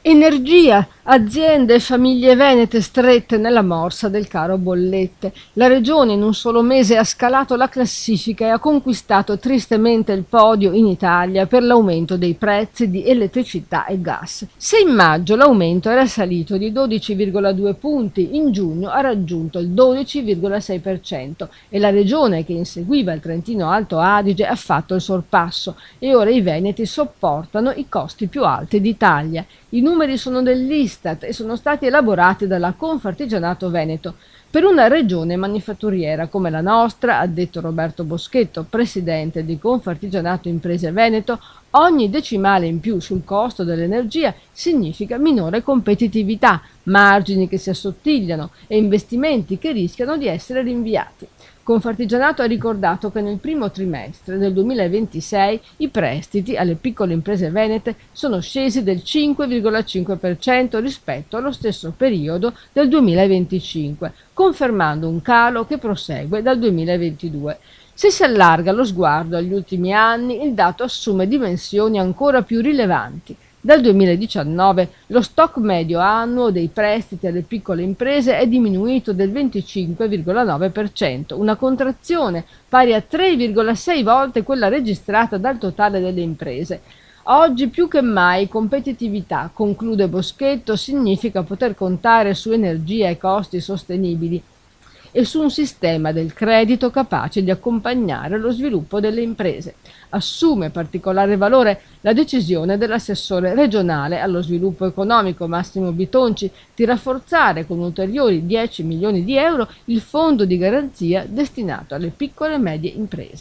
Energia, aziende e famiglie venete strette nella morsa del caro bollette. La regione in un solo mese ha scalato la classifica e ha conquistato tristemente il podio in Italia per l'aumento dei prezzi di elettricità e gas. Se in maggio l'aumento era salito di 12,2 punti, in giugno ha raggiunto il 12,6% e la regione che inseguiva il Trentino Alto Adige ha fatto il sorpasso e ora i veneti sopportano i costi più alti d'Italia. I numeri sono dell'Istat e sono stati elaborati dalla Confartigianato Veneto. Per una regione manifatturiera come la nostra, ha detto Roberto Boschetto, presidente di Confartigianato Imprese Veneto, ogni decimale in più sul costo dell'energia significa minore competitività, margini che si assottigliano e investimenti che rischiano di essere rinviati. Confartigianato ha ricordato che nel primo trimestre del 2026 i prestiti alle piccole imprese venete sono scesi del 5,5% rispetto allo stesso periodo del 2025, confermando un calo che prosegue dal 2022. Se si allarga lo sguardo agli ultimi anni, il dato assume dimensioni ancora più rilevanti. Dal 2019 lo stock medio annuo dei prestiti alle piccole imprese è diminuito del 25,9%, una contrazione pari a 3,6 volte quella registrata dal totale delle imprese. Oggi più che mai competitività, conclude Boschetto, significa poter contare su energia e costi sostenibili e su un sistema del credito capace di accompagnare lo sviluppo delle imprese. Assume particolare valore la decisione dell'assessore regionale allo sviluppo economico Massimo Bitonci di rafforzare con ulteriori 10 milioni di euro il fondo di garanzia destinato alle piccole e medie imprese.